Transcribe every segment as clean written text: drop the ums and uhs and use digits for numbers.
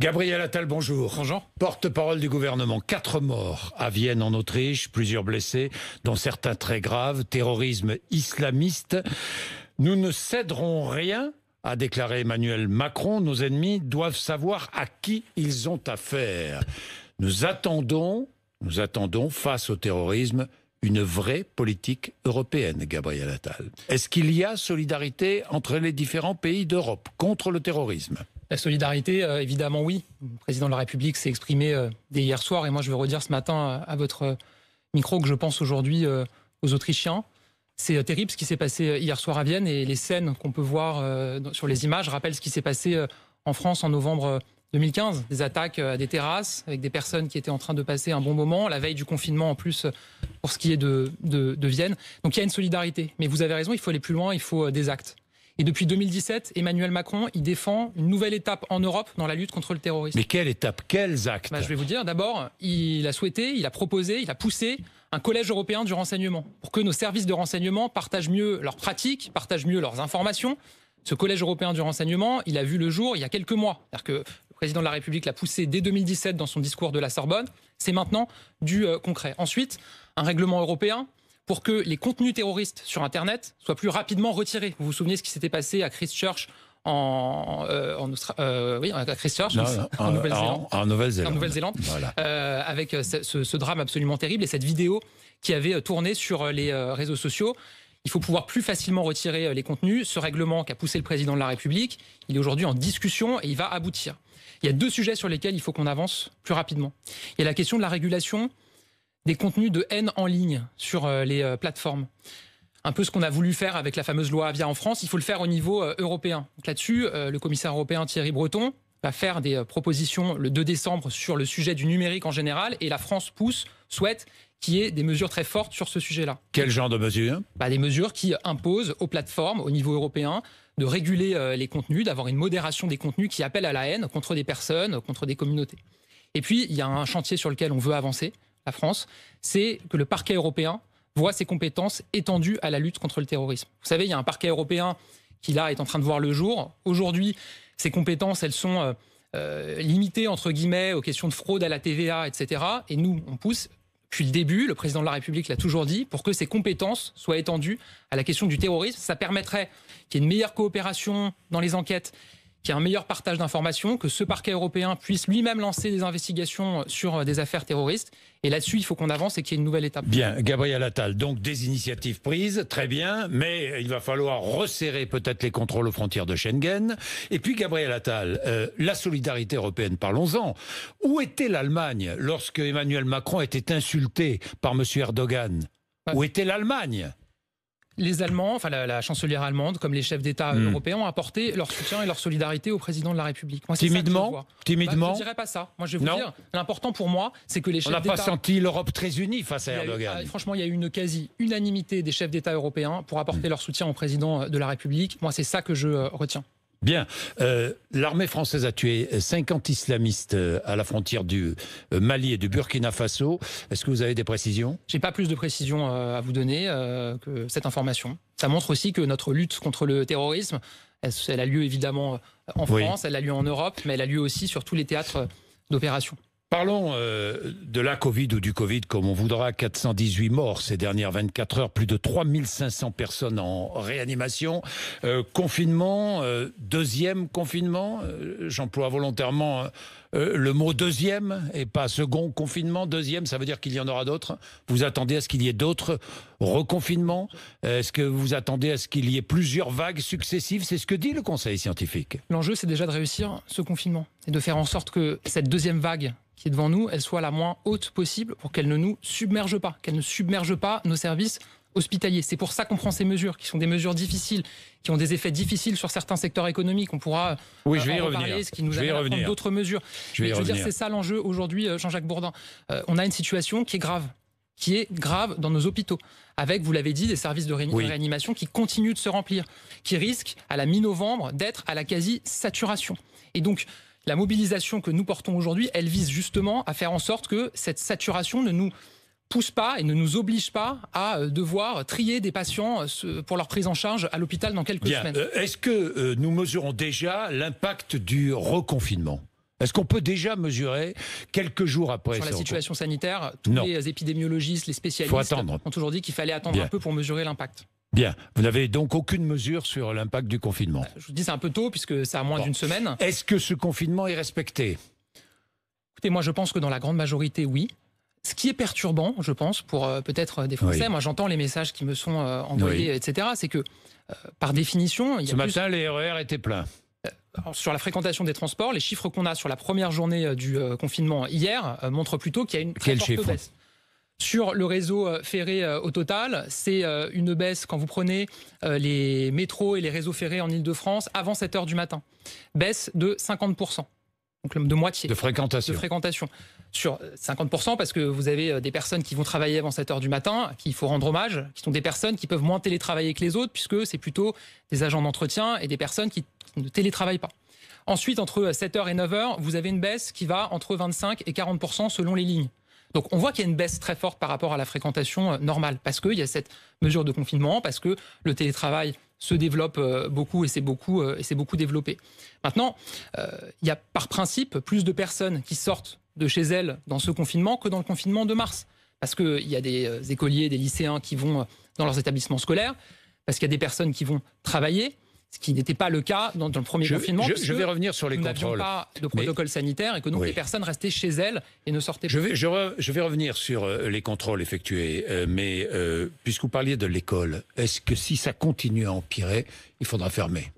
Gabriel Attal, bonjour. Bonjour. Porte-parole du gouvernement. 4 morts à Vienne en Autriche, plusieurs blessés, dont certains très graves, terrorisme islamiste. Nous ne céderons rien, a déclaré Emmanuel Macron. Nos ennemis doivent savoir à qui ils ont affaire. Nous attendons face au terrorisme une vraie politique européenne, Gabriel Attal. Est-ce qu'il y a solidarité entre les différents pays d'Europe contre le terrorisme ? La solidarité, évidemment oui. Le président de la République s'est exprimé dès hier soir et moi je veux redire ce matin à votre micro que je pense aujourd'hui aux Autrichiens. C'est terrible ce qui s'est passé hier soir à Vienne et les scènes qu'on peut voir sur les images rappellent ce qui s'est passé en France en novembre 2015. Des attaques à des terrasses avec des personnes qui étaient en train de passer un bon moment, la veille du confinement en plus pour ce qui est de Vienne. Donc il y a une solidarité. Mais vous avez raison, il faut aller plus loin, il faut des actes. Et depuis 2017, Emmanuel Macron, il défend une nouvelle étape en Europe dans la lutte contre le terrorisme. Mais quelle étape? Quels actes? Je vais vous dire, d'abord, il a souhaité, il a proposé, il a poussé un collège européen du renseignement pour que nos services de renseignement partagent mieux leurs pratiques, partagent mieux leurs informations. Ce collège européen du renseignement, il a vu le jour il y a quelques mois. C'est-à-dire que le président de la République l'a poussé dès 2017 dans son discours de la Sorbonne. C'est maintenant du concret. Ensuite, un règlement européen pour que les contenus terroristes sur Internet soient plus rapidement retirés. Vous vous souvenez ce qui s'était passé à Christchurch en Nouvelle-Zélande, Voilà. avec ce drame absolument terrible et cette vidéo qui avait tourné sur les réseaux sociaux. Il faut pouvoir plus facilement retirer les contenus. Ce règlement qu'a poussé le président de la République, il est aujourd'hui en discussion et il va aboutir. Il y a 2 sujets sur lesquels il faut qu'on avance plus rapidement. Il y a la question de la régulation des contenus de haine en ligne sur les plateformes. Un peu ce qu'on a voulu faire avec la fameuse loi Avia en France, il faut le faire au niveau européen. Donc là-dessus, le commissaire européen Thierry Breton va faire des propositions le 2 décembre sur le sujet du numérique en général et la France souhaite qu'il y ait des mesures très fortes sur ce sujet-là. Quel genre de mesures? Des mesures qui imposent aux plateformes, au niveau européen, de réguler les contenus, d'avoir une modération des contenus qui appellent à la haine contre des personnes, contre des communautés. Et puis, il y a un chantier sur lequel on veut avancer, la France, c'est que le parquet européen voit ses compétences étendues à la lutte contre le terrorisme. Vous savez, il y a un parquet européen qui, là, est en train de voir le jour. Aujourd'hui, ses compétences, elles sont limitées, entre guillemets, aux questions de fraude à la TVA, etc. Et nous, on pousse, depuis le début, le président de la République l'a toujours dit, pour que ces compétences soient étendues à la question du terrorisme. Ça permettrait qu'il y ait une meilleure coopération dans les enquêtes, qu'il y ait un meilleur partage d'informations, que ce parquet européen puisse lui-même lancer des investigations sur des affaires terroristes. Et là-dessus, il faut qu'on avance et qu'il y ait une nouvelle étape. Bien, Gabriel Attal, donc des initiatives prises, très bien, mais il va falloir resserrer peut-être les contrôles aux frontières de Schengen. Et puis, Gabriel Attal, la solidarité européenne, parlons-en. Où était l'Allemagne lorsque Emmanuel Macron était insulté par M. Erdogan? Où était l'Allemagne? Les Allemands, enfin la chancelière allemande, comme les chefs d'État européens, ont apporté leur soutien et leur solidarité au président de la République. Moi, timidement, timidement. Je ne dirais pas ça. Moi, je vais vous dire, l'important pour moi, c'est que les chefs d'État... On n'a pas senti l'Europe très unie face à Erdogan. Franchement, il y a eu une quasi-unanimité des chefs d'État européens pour apporter leur soutien au président de la République. Moi, c'est ça que je retiens. Bien. L'armée française a tué 50 islamistes à la frontière du Mali et du Burkina Faso. Est-ce que vous avez des précisions? J'ai pas plus de précisions à vous donner que cette information. Ça montre aussi que notre lutte contre le terrorisme, elle a lieu évidemment en France, elle a lieu en Europe, mais elle a lieu aussi sur tous les théâtres d'opération. Parlons de la Covid ou du Covid comme on voudra. 418 morts ces dernières 24 heures, plus de 3500 personnes en réanimation. Confinement, deuxième confinement, j'emploie volontairement le mot deuxième et pas second confinement. Deuxième, ça veut dire qu'il y en aura d'autres. Vous attendez à ce qu'il y ait d'autres reconfinements? Est-ce que vous attendez à ce qu'il y ait plusieurs vagues successives? C'est ce que dit le Conseil scientifique. L'enjeu, c'est déjà de réussir ce confinement et de faire en sorte que cette deuxième vague qui est devant nous, elle soit la moins haute possible pour qu'elle ne nous submerge pas, qu'elle ne submerge pas nos services hospitaliers. C'est pour ça qu'on prend ces mesures, qui sont des mesures difficiles, qui ont des effets difficiles sur certains secteurs économiques. On pourra en reparler, ce qui nous amène à prendre d'autres mesures. Je veux dire, c'est ça l'enjeu aujourd'hui, Jean-Jacques Bourdin. On a une situation qui est grave dans nos hôpitaux, avec, vous l'avez dit, des services de réanimation qui continuent de se remplir, qui risquent, à la mi-novembre, d'être à la quasi-saturation. Et donc, la mobilisation que nous portons aujourd'hui, elle vise justement à faire en sorte que cette saturation ne nous pousse pas et ne nous oblige pas à devoir trier des patients pour leur prise en charge à l'hôpital dans quelques semaines. Est-ce que nous mesurons déjà l'impact du reconfinement ? Est-ce qu'on peut déjà mesurer quelques jours après sur la situation sanitaire? Tous Non. les épidémiologistes, les spécialistes ont toujours dit qu'il fallait attendre un peu pour mesurer l'impact. Bien. Vous n'avez donc aucune mesure sur l'impact du confinement? Je vous dis, c'est un peu tôt puisque ça a moins d'une semaine. Est-ce que ce confinement est respecté? Écoutez, moi je pense que dans la grande majorité, oui. Ce qui est perturbant, je pense, pour peut-être des Français, moi j'entends les messages qui me sont envoyés, etc., c'est que par définition... Ce matin, les RER étaient pleins. Alors, sur la fréquentation des transports, les chiffres qu'on a sur la première journée du confinement hier montrent plutôt qu'il y a une très forte baisse. Sur le réseau ferré au total, c'est une baisse quand vous prenez les métros et les réseaux ferrés en Ile-de-France avant 7 h du matin. Baisse de 50%. Donc de moitié. De fréquentation. Sur 50% parce que vous avez des personnes qui vont travailler avant 7 h du matin, qu'il faut rendre hommage, qui sont des personnes qui peuvent moins télétravailler que les autres puisque c'est plutôt des agents d'entretien et des personnes qui ne télétravaillent pas. Ensuite, entre 7 h et 9 h, vous avez une baisse qui va entre 25 et 40% selon les lignes. Donc on voit qu'il y a une baisse très forte par rapport à la fréquentation normale parce qu'il y a cette mesure de confinement, parce que le télétravail se développe beaucoup et c'est beaucoup développé. Maintenant, il y a par principe plus de personnes qui sortent de chez elles dans ce confinement que dans le confinement de mars. Parce qu'il y a des écoliers, des lycéens qui vont dans leurs établissements scolaires, parce qu'il y a des personnes qui vont travailler, ce qui n'était pas le cas dans le premier confinement. Je vais revenir sur les contrôles. Nous n'avions pas de protocole sanitaire et que donc les personnes restaient chez elles et ne sortaient pas. Je vais revenir sur les contrôles effectués, mais puisque vous parliez de l'école, est-ce que si ça continue à empirer, il faudra fermer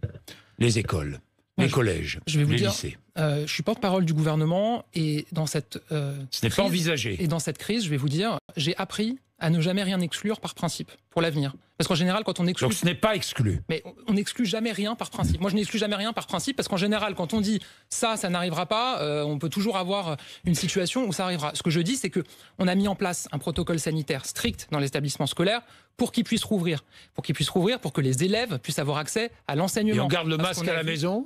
les écoles, les collèges, les lycées? Je suis porte-parole du gouvernement et dans cette ce n'est pas envisagé. Et dans cette crise, je vais vous dire, j'ai appris à ne jamais rien exclure par principe pour l'avenir. Parce qu'en général, quand on exclut... Donc ce n'est pas exclu. Mais on n'exclut jamais rien par principe. Moi, je n'exclus jamais rien par principe parce qu'en général, quand on dit ça n'arrivera pas, on peut toujours avoir une situation où ça arrivera. Ce que je dis, c'est qu'on a mis en place un protocole sanitaire strict dans l'établissement scolaire pour qu'il puisse rouvrir. Pour qu'il puisse rouvrir, pour que les élèves puissent avoir accès à l'enseignement. Et on garde le masque à la maison ?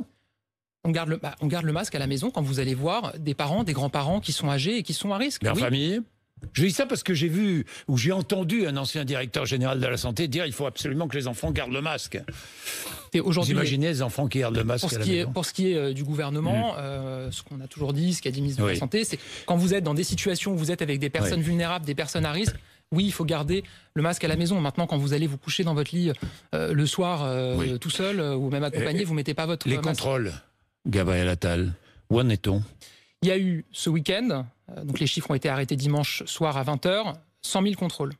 On garde le masque à la maison quand vous allez voir des parents, des grands-parents qui sont âgés et qui sont à risque. Leur famille ? Je dis ça parce que j'ai vu ou j'ai entendu un ancien directeur général de la santé dire il faut absolument que les enfants gardent le masque. Vous imaginez les enfants qui gardent le masque à la maison ? Pour ce qui est du gouvernement, ce qu'on a toujours dit, ce qu'a dit le ministre de la Santé, c'est quand vous êtes dans des situations où vous êtes avec des personnes vulnérables, des personnes à risque, oui, il faut garder le masque à la maison. Maintenant, quand vous allez vous coucher dans votre lit le soir tout seul ou même accompagné, vous ne mettez pas votre masque. Les contrôles, Gabriel Attal, où en est-on ? Il y a eu ce week-end, donc les chiffres ont été arrêtés dimanche soir à 20 h, 100 000 contrôles.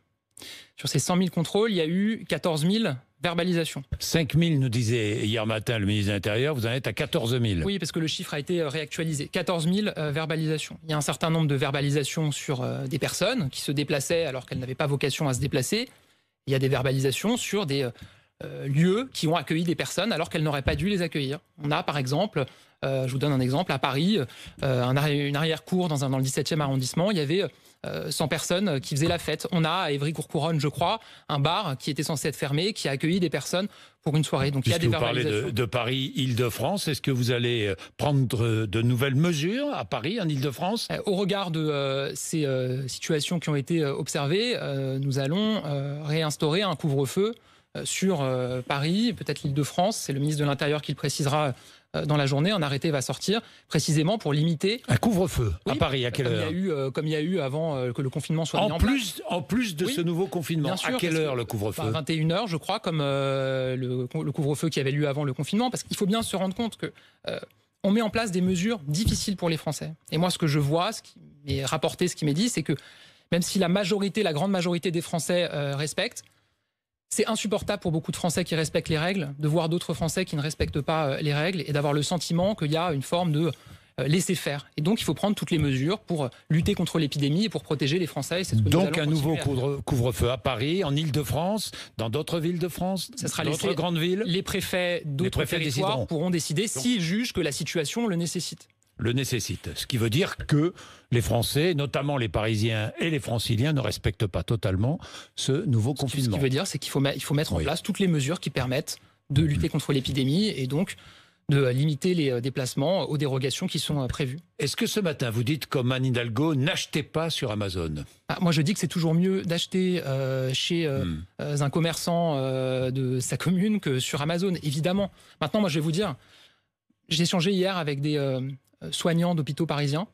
Sur ces 100 000 contrôles, il y a eu 14 000 verbalisations. 5 000 nous disait hier matin le ministre de l'Intérieur, vous en êtes à 14 000. Oui, parce que le chiffre a été réactualisé. 14 000 verbalisations. Il y a un certain nombre de verbalisations sur des personnes qui se déplaçaient alors qu'elles n'avaient pas vocation à se déplacer. Il y a des verbalisations sur des lieux qui ont accueilli des personnes alors qu'elles n'auraient pas dû les accueillir. On a par exemple... je vous donne un exemple, à Paris, une arrière-cour dans le 17e arrondissement, il y avait 100 personnes qui faisaient la fête. On a à Évry-Courcouronne, je crois, un bar qui était censé être fermé, qui a accueilli des personnes pour une soirée. Donc il y a des verbalisations. Vous parlez de Paris, Île-de-France. Est-ce que vous allez prendre de nouvelles mesures à Paris, en Île-de-France ? Au regard de ces situations qui ont été observées, nous allons réinstaurer un couvre-feu sur Paris, peut-être l'Île-de-France. C'est le ministre de l'Intérieur qui le précisera dans la journée. Un arrêté va sortir précisément pour limiter... Un couvre-feu à Paris, à quelle heure ? Comme il y a eu avant que le confinement soit mis en place. En plus de ce nouveau confinement, à quelle heure le couvre-feu ? 21 h, je crois, comme le couvre-feu qui avait lieu avant le confinement. Parce qu'il faut bien se rendre compte que on met en place des mesures difficiles pour les Français. Et moi, ce que je vois, ce qui m'est rapporté, ce qui m'est dit, c'est que même si la grande majorité des Français respectent, c'est insupportable pour beaucoup de Français qui respectent les règles, de voir d'autres Français qui ne respectent pas les règles et d'avoir le sentiment qu'il y a une forme de laisser-faire. Et donc, il faut prendre toutes les mesures pour lutter contre l'épidémie et pour protéger les Français. C'est ce que donc, un nouveau couvre-feu à Paris, en Île-de-France, dans d'autres villes de France, d'autres grandes villes. Les préfets d'autres territoires pourront décider s'ils jugent que la situation le nécessite. Ce qui veut dire que les Français, notamment les Parisiens et les Franciliens, ne respectent pas totalement ce nouveau confinement. Ce qui veut dire, c'est qu'il faut mettre en place toutes les mesures qui permettent de lutter contre l'épidémie et donc de limiter les déplacements aux dérogations qui sont prévues. Est-ce que ce matin, vous dites, comme Anne Hidalgo, n'achetez pas sur Amazon ? Moi, je dis que c'est toujours mieux d'acheter chez un commerçant de sa commune que sur Amazon, évidemment. Maintenant, moi, je vais vous dire, j'ai échangé hier avec des soignants d'hôpitaux parisiens,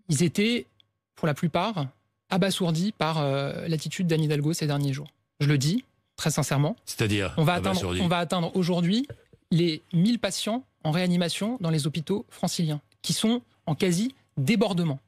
ils étaient, pour la plupart, abasourdis par l'attitude d'Anne Hidalgo ces derniers jours. Je le dis très sincèrement. C'est-à-dire on va atteindre aujourd'hui les 1000 patients en réanimation dans les hôpitaux franciliens, qui sont en quasi débordement.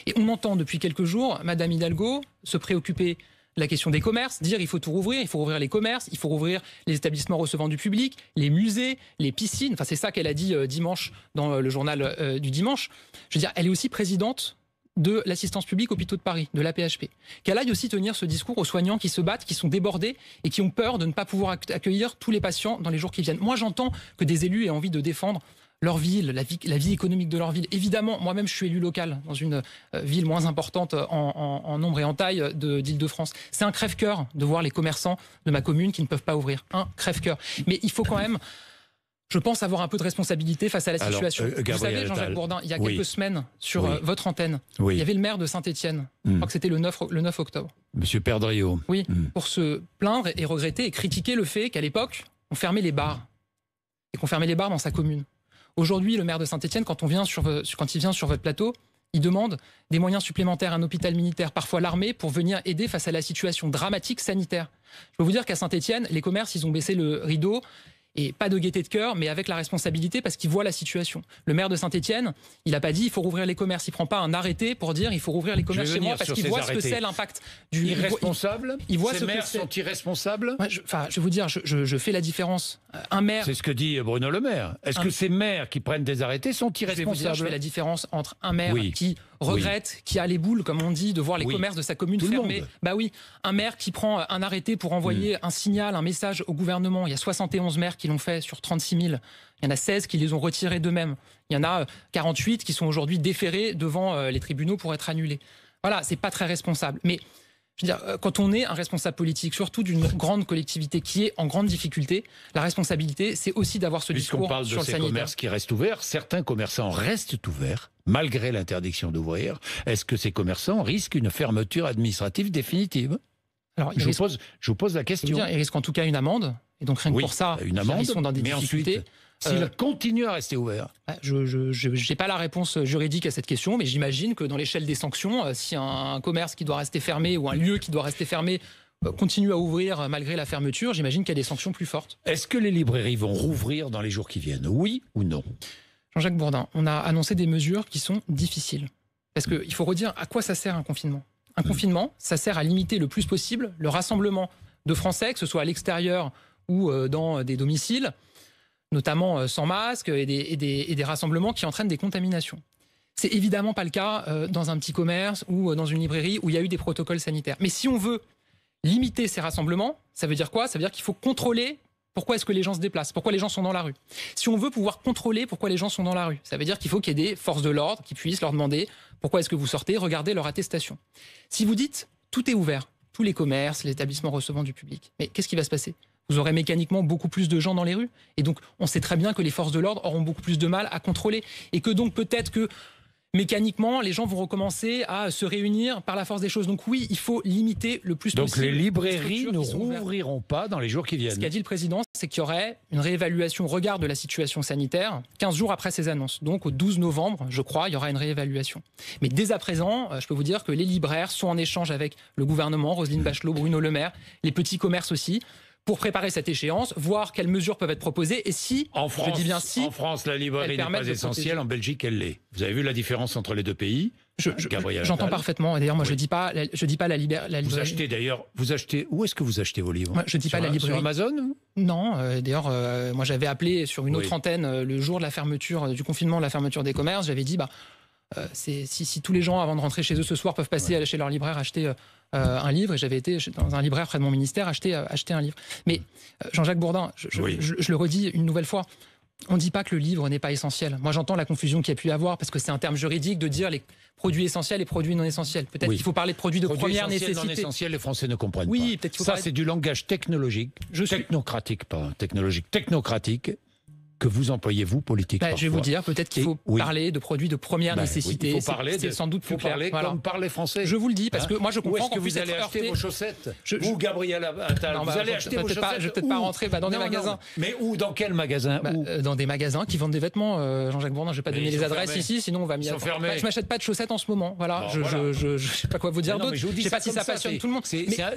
Et on entend depuis quelques jours Madame Hidalgo se préoccuper de la question des commerces, dire il faut tout rouvrir, il faut rouvrir les commerces, il faut rouvrir les établissements recevant du public, les musées, les piscines. Enfin, c'est ça qu'elle a dit dimanche dans le journal du dimanche. Je veux dire, elle est aussi présidente de l'assistance publique hôpitaux de Paris, de l'AP-HP. Qu'elle aille aussi tenir ce discours aux soignants qui se battent, qui sont débordés et qui ont peur de ne pas pouvoir accueillir tous les patients dans les jours qui viennent. Moi, j'entends que des élus aient envie de défendre leur ville, la vie économique de leur ville. Évidemment, moi-même, je suis élu local dans une ville moins importante en nombre et en taille d'Île-de-France. C'est un crève-cœur de voir les commerçants de ma commune qui ne peuvent pas ouvrir. Un crève-cœur. Mais il faut quand même, je pense, avoir un peu de responsabilité face à la situation. Vous savez, Jean-Jacques Bourdin, il y a quelques semaines, sur votre antenne, il y avait le maire de Saint-Étienne, je crois que c'était le 9 octobre. Monsieur Perdriau. Oui, pour se plaindre et regretter et critiquer le fait qu'à l'époque, on fermait les bars. Et qu'on fermait les bars dans sa commune. Aujourd'hui, le maire de Saint-Étienne, quand il vient sur votre plateau, il demande des moyens supplémentaires à un hôpital militaire, parfois l'armée, pour venir aider face à la situation dramatique sanitaire. Je peux vous dire qu'à Saint-Étienne, les commerces, ils ont baissé le rideau. Et pas de gaieté de cœur, mais avec la responsabilité parce qu'il voit la situation. Le maire de Saint-Étienne, il n'a pas dit il faut rouvrir les commerces. Il ne prend pas un arrêté pour dire il faut rouvrir les commerces chez moi parce qu'il voit ce que c'est l'impact du... Irresponsable. Ces maires sont irresponsables. Ouais, je vais vous dire, je fais la différence. Un maire... C'est ce que dit Bruno Le Maire. Est-ce que ces maires qui prennent des arrêtés sont irresponsables? Je fais la différence entre un maire qui regrette, qui a les boules, comme on dit, de voir les commerces de sa commune fermés. Bah oui, un maire qui prend un arrêté pour envoyer un signal, un message au gouvernement. Il y a 71 maires qui l'ont fait sur 36 000. Il y en a 16 qui les ont retirés d'eux-mêmes. Il y en a 48 qui sont aujourd'hui déférés devant les tribunaux pour être annulés. Voilà, c'est pas très responsable. Mais je veux dire, quand on est un responsable politique, surtout d'une grande collectivité qui est en grande difficulté, la responsabilité, c'est aussi d'avoir ce discours sur le sanitaire. Puisqu'on parle de ces commerces qui restent ouverts, certains commerçants restent ouverts, malgré l'interdiction d'ouvrir. Est-ce que ces commerçants risquent une fermeture administrative définitive? Alors, je vous pose la question. Ils risquent en tout cas une amende. Et donc rien que pour ça, ils sont dans des difficultés. Ensuite, s'ils continuent à rester ouverts. Je n'ai pas la réponse juridique à cette question, mais j'imagine que dans l'échelle des sanctions, si un commerce qui doit rester fermé ou un lieu qui doit rester fermé continue à ouvrir malgré la fermeture, j'imagine qu'il y a des sanctions plus fortes. Est-ce que les librairies vont rouvrir dans les jours qui viennent? Oui ou non? Jean-Jacques Bourdin, on a annoncé des mesures qui sont difficiles. Parce qu'il faut redire à quoi ça sert un confinement. Un confinement, ça sert à limiter le plus possible le rassemblement de Français, que ce soit à l'extérieur ou dans des domiciles, notamment sans masque, et des rassemblements qui entraînent des contaminations. C'est évidemment pas le cas dans un petit commerce ou dans une librairie où il y a eu des protocoles sanitaires. Mais si on veut limiter ces rassemblements, ça veut dire quoi? Ça veut dire qu'il faut contrôler pourquoi est-ce que les gens se déplacent, pourquoi les gens sont dans la rue. Si on veut pouvoir contrôler pourquoi les gens sont dans la rue, ça veut dire qu'il faut qu'il y ait des forces de l'ordre qui puissent leur demander pourquoi est-ce que vous sortez, regardez leur attestation. Si vous dites tout est ouvert, tous les commerces, les établissements recevant du public, mais qu'est-ce qui va se passer? Vous aurez mécaniquement beaucoup plus de gens dans les rues. Et donc, on sait très bien que les forces de l'ordre auront beaucoup plus de mal à contrôler. Et que donc, peut-être que mécaniquement, les gens vont recommencer à se réunir par la force des choses. Donc oui, il faut limiter le plus possible. Donc les librairies ne rouvriront pas dans les jours qui viennent. Ce qu'a dit le président, c'est qu'il y aurait une réévaluation au regard de la situation sanitaire 15 jours après ces annonces. Donc au 12 novembre, je crois, il y aura une réévaluation. Mais dès à présent, je peux vous dire que les libraires sont en échange avec le gouvernement, Roselyne Bachelot, Bruno Le Maire, les petits commerces aussi, pour préparer cette échéance, voir quelles mesures peuvent être proposées et si, en France, je dis bien si, en France, la librairie n'est pas essentielle, en Belgique, elle l'est. Vous avez vu la différence entre les deux pays? J'entends parfaiement. D'ailleurs, moi, je dis pas la librairie. Vous achetez. Où est-ce que vous achetez vos livres? Moi, je dis pas la librairie. Sur Amazon? Non. D'ailleurs, moi, j'avais appelé sur une autre antenne le jour de la fermeture du confinement, de la fermeture des commerces. J'avais dit, si tous les gens, avant de rentrer chez eux ce soir, peuvent passer chez leur libraire acheter un livre, et j'avais été dans un libraire près de mon ministère acheter un livre. Mais Jean-Jacques Bourdin, je le redis une nouvelle fois, on ne dit pas que le livre n'est pas essentiel. Moi, j'entends la confusion qu'il y a pu y avoir, parce que c'est un terme juridique de dire les produits essentiels et produits non essentiels. Peut-être qu'il faut parler de produits de première nécessité. Non essentiels, les Français ne comprennent pas. Peut-être qu'il faut c'est du langage technologique, technocratique. que vous employez, vous, politique. Je vais vous dire, peut-être qu'il faut parler de produits de première nécessité. Il faut parler, c'est sans doute plus clair. Parler comme parlent les Français. Je vous le dis, parce que moi je comprends que vous allez acheter vos chaussettes. Vous, Gabriel Attal, vous allez acheter vos chaussettes. Je vais peut-être pas rentrer dans des magasins. Mais où? Dans quel magasin? Dans des magasins qui vendent des vêtements, Jean-Jacques Bourdin. Je vais pas donner les adresses ici, sinon on va m'y attendre. Je m'achète pas de chaussettes en ce moment. Voilà, je sais pas quoi vous dire d'autre. Je sais pas si ça passionne tout le monde.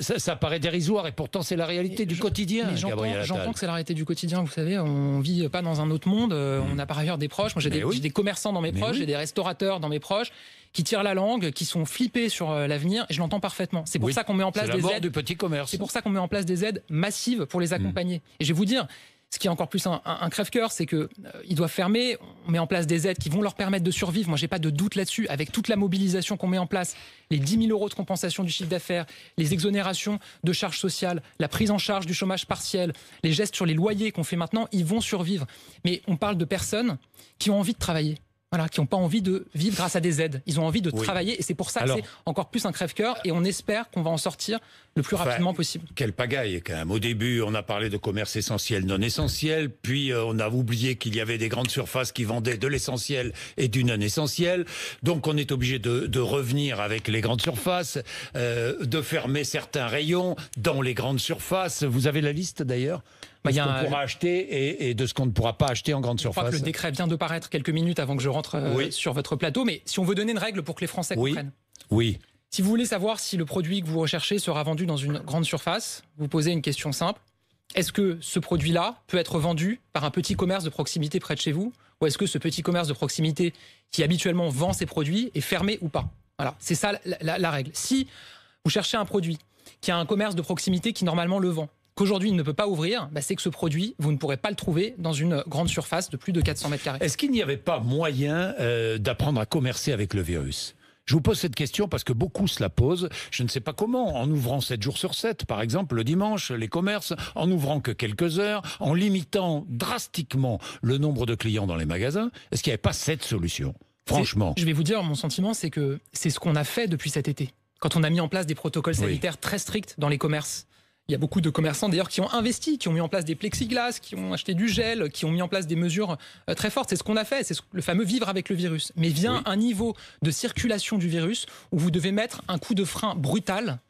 Ça paraît dérisoire et pourtant c'est la réalité du quotidien. J'entends que c'est la réalité du quotidien. Vous savez, on vit pas dans un autre monde. On a par ailleurs des proches. Moi, j'ai des commerçants dans mes proches, j'ai des restaurateurs dans mes proches qui tirent la langue, qui sont flippés sur l'avenir. Et je l'entends parfaitement. C'est pour ça qu'on met en place des aides du petit commerce. C'est pour ça qu'on met en place des aides massives pour les accompagner. Et je vais vous dire. Ce qui est encore plus un crève-cœur, c'est qu'ils doivent fermer. On met en place des aides qui vont leur permettre de survivre. Moi, j'ai pas de doute là-dessus. Avec toute la mobilisation qu'on met en place, les 10 000 € de compensation du chiffre d'affaires, les exonérations de charges sociales, la prise en charge du chômage partiel, les gestes sur les loyers qu'on fait maintenant, ils vont survivre. Mais on parle de personnes qui ont envie de travailler. Voilà, qui n'ont pas envie de vivre grâce à des aides. Ils ont envie de travailler et c'est pour ça que c'est encore plus un crève-cœur et on espère qu'on va en sortir le plus rapidement possible. Quelle pagaille quand même. Au début, on a parlé de commerce essentiel, non essentiel, puis on a oublié qu'il y avait des grandes surfaces qui vendaient de l'essentiel et du non essentiel. Donc on est obligé de revenir avec les grandes surfaces, de fermer certains rayons dans les grandes surfaces. Vous avez la liste d'ailleurs ? De ce qu'on pourra acheter et de ce qu'on ne pourra pas acheter en grande surface. Je crois que le décret vient de paraître quelques minutes avant que je rentre sur votre plateau. Mais si on veut donner une règle pour que les Français comprennent. Oui. Si vous voulez savoir si le produit que vous recherchez sera vendu dans une grande surface, vous posez une question simple. Est-ce que ce produit-là peut être vendu par un petit commerce de proximité près de chez vous? Ou est-ce que ce petit commerce de proximité qui habituellement vend ses produits est fermé ou pas? Voilà, c'est ça la règle. Si vous cherchez un produit qui a un commerce de proximité qui normalement le vend, qu'aujourd'hui il ne peut pas ouvrir, c'est que ce produit, vous ne pourrez pas le trouver dans une grande surface de plus de 400 mètres carrés. Est-ce qu'il n'y avait pas moyen d'apprendre à commercer avec le virus ? Je vous pose cette question parce que beaucoup se la posent. Je ne sais pas comment, en ouvrant 7 jours sur 7, par exemple, le dimanche, les commerces, en ouvrant que quelques heures, en limitant drastiquement le nombre de clients dans les magasins. Est-ce qu'il n'y avait pas cette solution ? Franchement. Je vais vous dire, mon sentiment, c'est que c'est ce qu'on a fait depuis cet été. Quand on a mis en place des protocoles sanitaires très stricts dans les commerces. Il y a beaucoup de commerçants d'ailleurs qui ont investi, qui ont mis en place des plexiglas, qui ont acheté du gel, qui ont mis en place des mesures très fortes. C'est ce qu'on a fait, c'est le fameux vivre avec le virus. Mais vient un niveau de circulation du virus où vous devez mettre un coup de frein brutal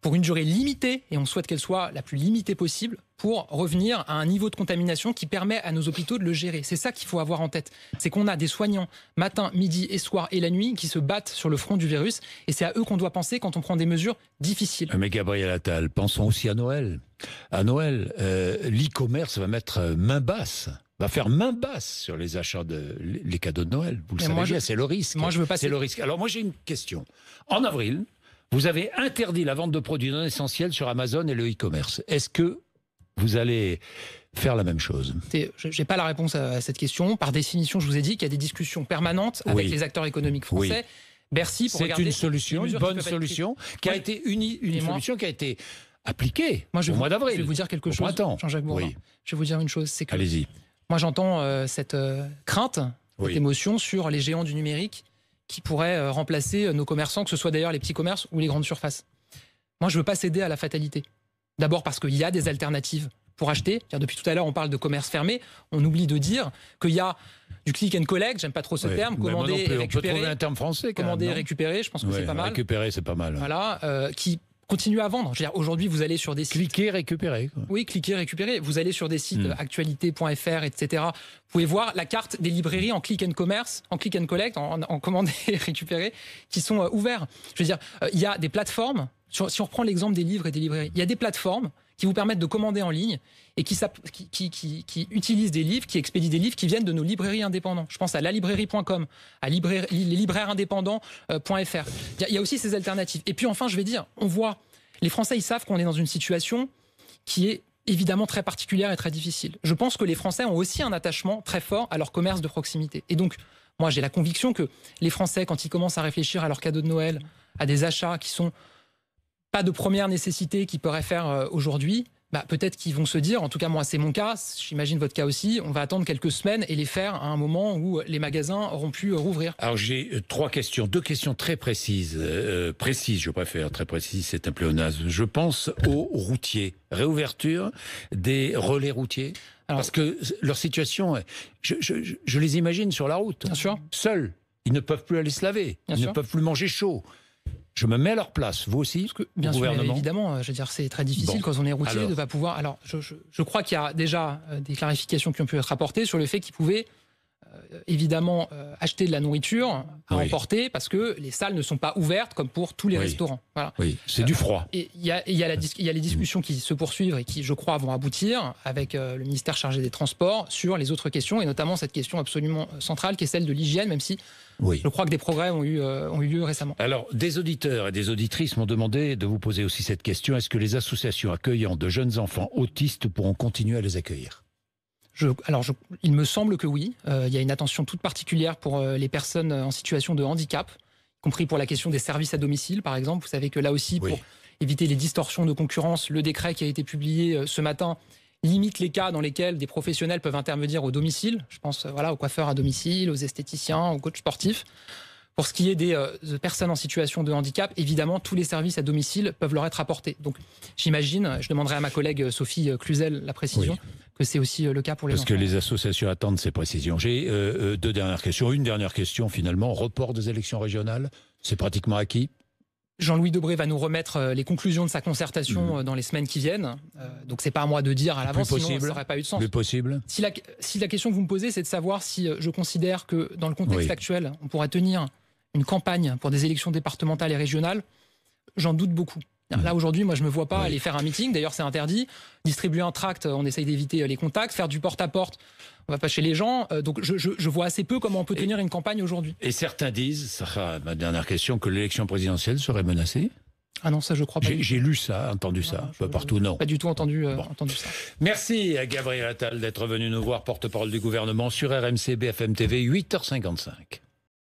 pour une durée limitée, et on souhaite qu'elle soit la plus limitée possible, pour revenir à un niveau de contamination qui permet à nos hôpitaux de le gérer. C'est ça qu'il faut avoir en tête. C'est qu'on a des soignants matin, midi et soir et la nuit qui se battent sur le front du virus, et c'est à eux qu'on doit penser quand on prend des mesures difficiles. Mais Gabriel Attal, pensons aussi à Noël. À Noël, l'e-commerce va mettre main basse. Va faire main basse sur les achats les cadeaux de Noël. Vous le savez bien, c'est le risque. Moi, je veux pas. C'est le risque. Alors moi, j'ai une question. En avril, vous avez interdit la vente de produits non essentiels sur Amazon et le e-commerce. Est-ce que vous allez faire la même chose? Je n'ai pas la réponse à cette question. Par définition, je vous ai dit qu'il y a des discussions permanentes avec les acteurs économiques français. Bercy, pour regarder... C'est une solution, une bonne solution, qui a été une solution qui a été appliquée au mois d'avril. Je vais vous dire quelque chose, Jean-Jacques Bourdin. Je vais vous dire une chose, c'est que... Allez-y. Moi, j'entends cette crainte, cette émotion sur les géants du numérique qui pourraient remplacer nos commerçants, que ce soit d'ailleurs les petits commerces ou les grandes surfaces. Moi, je ne veux pas céder à la fatalité. D'abord parce qu'il y a des alternatives pour acheter. Depuis tout à l'heure, on parle de commerce fermé. On oublie de dire qu'il y a du click and collect, j'aime pas trop ce terme, commander et récupérer. On peut trouver un terme français quand même. Commander et récupérer, je pense que c'est pas mal. Récupérer, c'est pas mal. Voilà, qui continue à vendre. Je veux dire, aujourd'hui, vous allez sur des sites... Cliquer, récupérer. Quoi. Oui, cliquer, récupérer. Vous allez sur des sites actualité.fr, etc. Vous pouvez voir la carte des librairies en click and commerce, en click and collect, en commander et récupérer, qui sont ouverts. Je veux dire, il y a des plateformes, si on reprend l'exemple des livres et des librairies, il y a des plateformes qui vous permettent de commander en ligne et qui utilisent des livres, qui expédient des livres qui viennent de nos librairies indépendantes. Je pense à lalibrairie.com, à les libraires indépendants.fr. Il y a aussi ces alternatives. Et puis enfin, je vais dire, on voit, les Français, ils savent qu'on est dans une situation qui est évidemment très particulière et très difficile. Je pense que les Français ont aussi un attachement très fort à leur commerce de proximité. Et donc, moi, j'ai la conviction que les Français, quand ils commencent à réfléchir à leurs cadeaux de Noël, à des achats qui sont pas de première nécessité qu'ils pourraient faire aujourd'hui, peut-être qu'ils vont se dire, en tout cas moi c'est mon cas, j'imagine votre cas aussi, on va attendre quelques semaines et les faire à un moment où les magasins auront pu rouvrir. Alors j'ai 3 questions, 2 questions très précises, je préfère, très précises, c'est un pléonasme. Je pense aux routiers, réouverture des relais routiers. Parce que leur situation, je les imagine sur la route, bien sûr. Seuls. Ils ne peuvent plus aller se laver, Bien ils sûr. ne peuvent plus manger chaud. Je me mets à leur place, vous aussi, Parce que, bien sûr, évidemment, je veux dire, c'est très difficile quand on est routier de ne pas pouvoir... Alors, je crois qu'il y a déjà des clarifications qui ont pu être apportées sur le fait qu'ils pouvaient évidemment acheter de la nourriture à emporter parce que les salles ne sont pas ouvertes comme pour tous les restaurants. Voilà. Oui, c'est du froid. Et il y a les discussions qui se poursuivent et qui, je crois, vont aboutir avec le ministère chargé des Transports sur les autres questions et notamment cette question absolument centrale qui est celle de l'hygiène, même si je crois que des progrès ont eu lieu récemment. Alors, des auditeurs et des auditrices m'ont demandé de vous poser aussi cette question. Est-ce que les associations accueillant de jeunes enfants autistes pourront continuer à les accueillir ? Il me semble que oui. Il y a une attention toute particulière pour les personnes en situation de handicap, y compris pour la question des services à domicile, par exemple. Vous savez que là aussi, pour éviter les distorsions de concurrence, le décret qui a été publié ce matin limite les cas dans lesquels des professionnels peuvent intervenir au domicile. Je pense aux coiffeurs à domicile, aux esthéticiens, aux coachs sportifs. Pour ce qui est des personnes en situation de handicap, évidemment, tous les services à domicile peuvent leur être apportés. Donc, j'imagine, je demanderai à ma collègue Sophie Cluzel la précision, que c'est aussi le cas pour les enfants. Parce que les associations attendent ces précisions. J'ai deux dernières questions. Une dernière question, finalement. Report des élections régionales, c'est pratiquement acquis ? Jean-Louis Debré va nous remettre les conclusions de sa concertation dans les semaines qui viennent. Donc, c'est pas à moi de dire à l'avance, sinon ça n'aurait pas eu de sens. Plus possible. Si la question que vous me posez, c'est de savoir si je considère que, dans le contexte actuel, on pourrait tenir une campagne pour des élections départementales et régionales, j'en doute beaucoup. Là, aujourd'hui, moi, je ne me vois pas aller faire un meeting. D'ailleurs, c'est interdit. Distribuer un tract, on essaye d'éviter les contacts. Faire du porte-à-porte, on ne va pas chez les gens. Donc, je vois assez peu comment on peut tenir une campagne aujourd'hui. Et certains disent, ça sera ma dernière question, que l'élection présidentielle serait menacée. Ah non, ça, je crois pas. J'ai lu ça, entendu ça. Pas partout, non. Pas du tout entendu ça. Merci à Gabriel Attal d'être venu nous voir, porte-parole du gouvernement sur RMC BFM TV, 8h55.